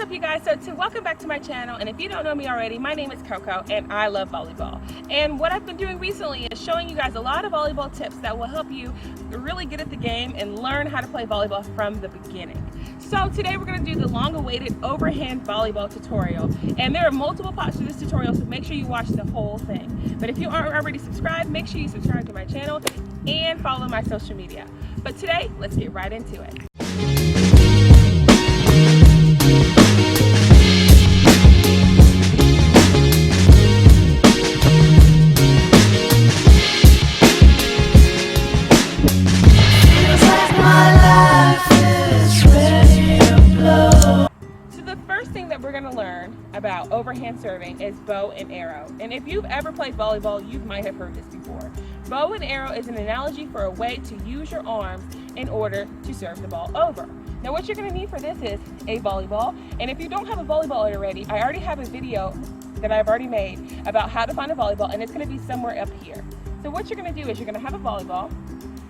up, you guys? Welcome back to my channel, and if you don't know me already, my name is Koko and I love volleyball. And what I've been doing recently is showing you guys a lot of volleyball tips that will help you really get at the game and learn how to play volleyball from the beginning. So today we're going to do the long-awaited overhand volleyball tutorial, and there are multiple parts to this tutorial, so make sure you watch the whole thing. But if you aren't already subscribed, make sure you subscribe to my channel and follow my social media. But today, let's get right into it. We're going to learn about overhand serving is bow and arrow. And if you've ever played volleyball, you might have heard this before. Bow and arrow is an analogy for a way to use your arms in order to serve the ball over. Now what you're going to need for this is a volleyball, and if you don't have a volleyball already, I already have a video that I've already made about how to find a volleyball, and it's going to be somewhere up here. So what you're going to do is you're going to have a volleyball.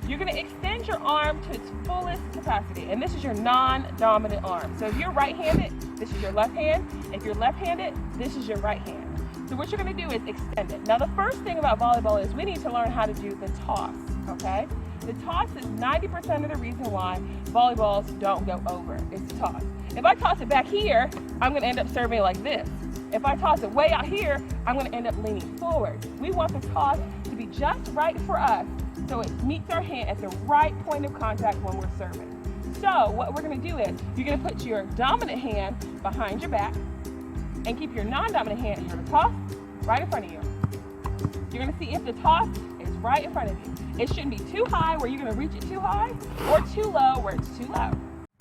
You're going to extend your arm to its fullest capacity, and this is your non-dominant arm. So if you're right-handed, this is your left hand. If you're left-handed, this is your right hand. So what you're going to do is extend it. Now the first thing about volleyball is we need to learn how to do the toss, okay? The toss is 90% of the reason why volleyballs don't go over. It's the toss. If I toss it back here, I'm going to end up serving like this. If I toss it way out here, I'm going to end up leaning forward. We want the toss to be just right for us, so it meets our hand at the right point of contact when we're serving. So what we're going to do is you're going to put your dominant hand behind your back and keep your non-dominant hand, you're going to toss right in front of you. You're going to see if the toss is right in front of you. It shouldn't be too high where you're going to reach it too high, or too low where it's too low.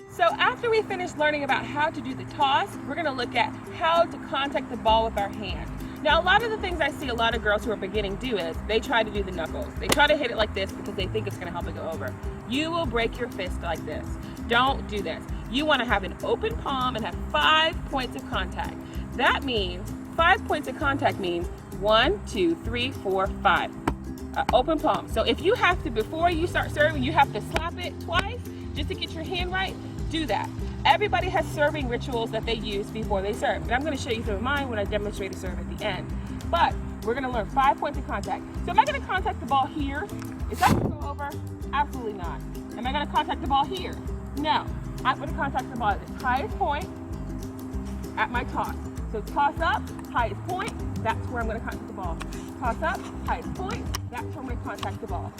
So after we finish learning about how to do the toss, we're going to look at how to contact the ball with our hand. Now a lot of the things I see a lot of girls who are beginning do is they try to do the knuckles. They try to hit it like this because they think it's going to help it go over. You will break your fist like this. Don't do this. You want to have an open palm and have 5 points of contact. That means 5 points of contact means 1, 2, 3, 4, 5. Open palm. So if you have to, before you start serving, you have to slap it twice just to get your hand right, do that. Everybody has serving rituals that they use before they serve, and I'm going to show you some of mine when I demonstrate a serve at the end. But we're going to learn 5 points of contact. So am I going to contact the ball here? Is that going to go over? Absolutely not. Am I going to contact the ball here? No. I'm going to contact the ball at its highest point at my toss. So toss up, highest point, that's where I'm going to contact the ball. Toss up, highest point, that's where I'm going to contact the ball.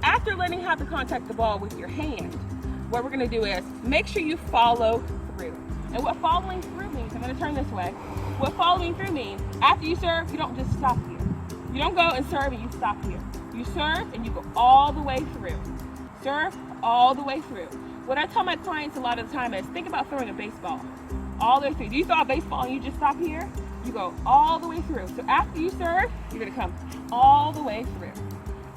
After learning how to contact the ball with your hand, what we're going to do is make sure you follow through. And what following through means, I'm going to turn this way. What following through means, after you serve, you don't just stop here. You don't go and serve and you stop here. You serve and you go all the way through. Serve all the way through. What I tell my clients a lot of the time is, think about throwing a baseball. All the way through. Do you throw a baseball and you just stop here? You go all the way through. So after you serve, you're going to come all the way through.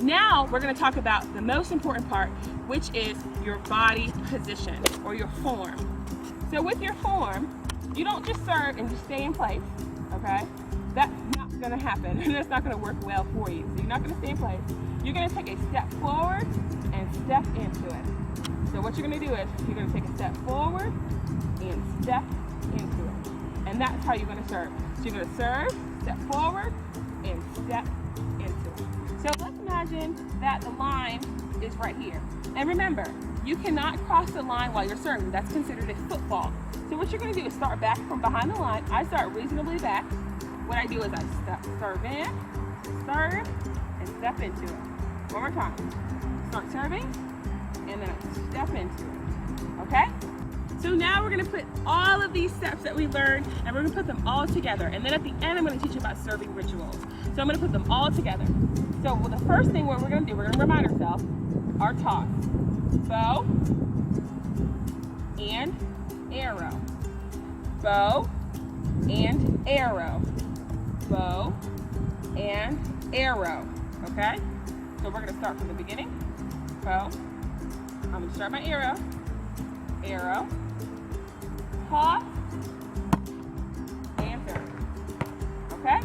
Now we're going to talk about the most important part, which is your body position or your form. So with your form, you don't just serve and just stay in place, okay? That's not going to happen, and that's not going to work well for you. So you're not going to stay in place. You're going to take a step forward and step into it. So what you're going to do is you're going to take a step forward and step into it. And that's how you're going to serve. So you're going to serve, step forward, and step into it. So let's imagine that the line is right here. And remember, you cannot cross the line while you're serving. That's considered a football. So what you're going to do is start back from behind the line. I start reasonably back. What I do is I serve in, serve, and step into it. One more time. Start serving, and then I step into it. Okay? So now we're going to put all of these steps that we learned, and we're going to put them all together. And then at the end, I'm going to teach you about serving rituals. So I'm going to put them all together. So the first thing what we're going to do, we're going to remind ourselves, our toss. Bow and arrow. Bow and arrow. Bow and arrow. Okay? So we're going to start from the beginning. Bow. I'm going to start my arrow. Arrow. Toss. And serve. Okay?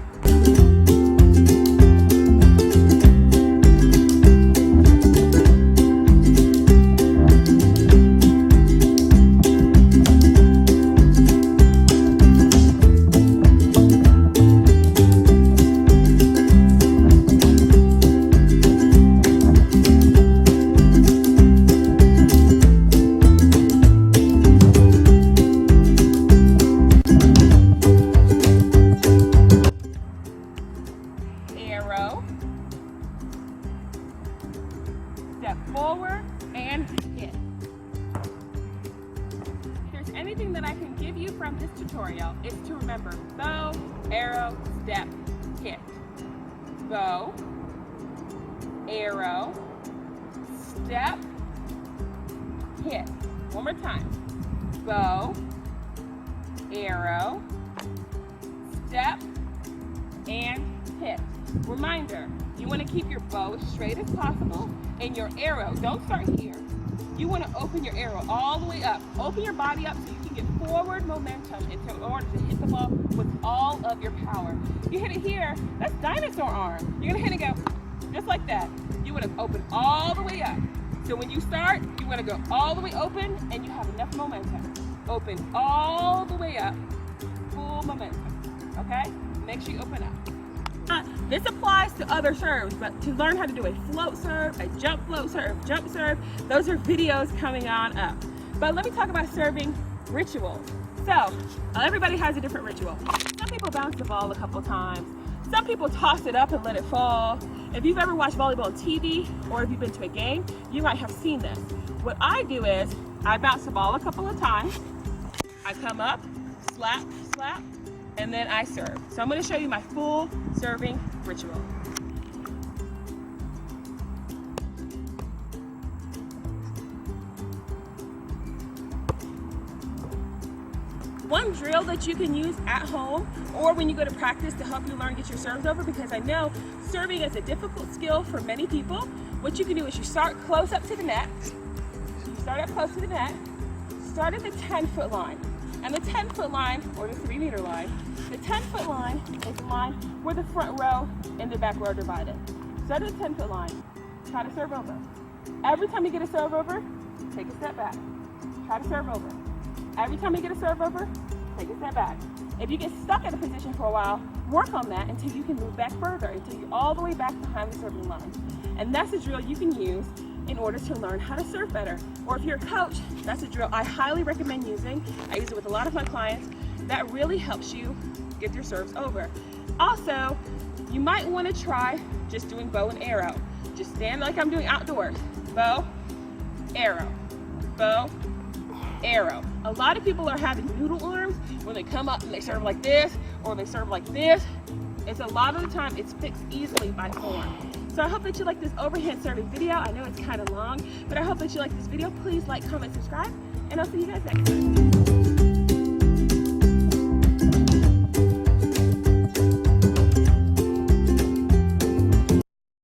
can give you from this tutorial is to remember bow, arrow, step, hit. Bow, arrow, step, hit. One more time. Bow, arrow, step, and hit. Reminder, you want to keep your bow as straight as possible and your arrow, don't start here. You want to open your arrow all the way up. Open your body up so you can get forward momentum in order to hit the ball with all of your power. You hit it here, that's dinosaur arm. You're going to hit it go just like that. You want to open all the way up. So when you start, you want to go all the way open and you have enough momentum. Open all the way up, full momentum, okay? Make sure you open up. This applies to other serves, but to learn how to do a float serve, a jump float serve, jump serve, those are videos coming on up. But let me talk about serving rituals. So, everybody has a different ritual. Some people bounce the ball a couple times. Some people toss it up and let it fall. If you've ever watched volleyball on TV, or if you've been to a game, you might have seen this. What I do is, I bounce the ball a couple of times. I come up, slap, slap, and then I serve. So I'm going to show you my full serving ritual. One drill that you can use at home or when you go to practice to help you learn get your serves over, because I know serving is a difficult skill for many people. What you can do is you start close up to the net. You start up close to the net, start at the 10-foot line. And the 10-foot line, or the 3-meter line, the 10-foot line is the line where the front row and the back row are divided. Start at the 10-foot line, try to serve over. Every time you get a serve over, take a step back. Try to serve over. Every time you get a serve over, take a step back. If you get stuck at a position for a while, work on that until you can move back further, until you're all the way back behind the serving line. And that's a drill you can use in order to learn how to serve better. Or if you're a coach, that's a drill I highly recommend using. I use it with a lot of my clients. That really helps you get your serves over. Also, you might want to try just doing bow and arrow. Just stand like I'm doing outdoors. Bow, arrow, bow, arrow. A lot of people are having noodle arms when they come up and they serve like this or they serve like this. It's a lot of the time it's fixed easily by form. So I hope that you like this overhand serving video. I know it's kind of long, but I hope that you like this video. Please like, comment, subscribe, and I'll see you guys next time.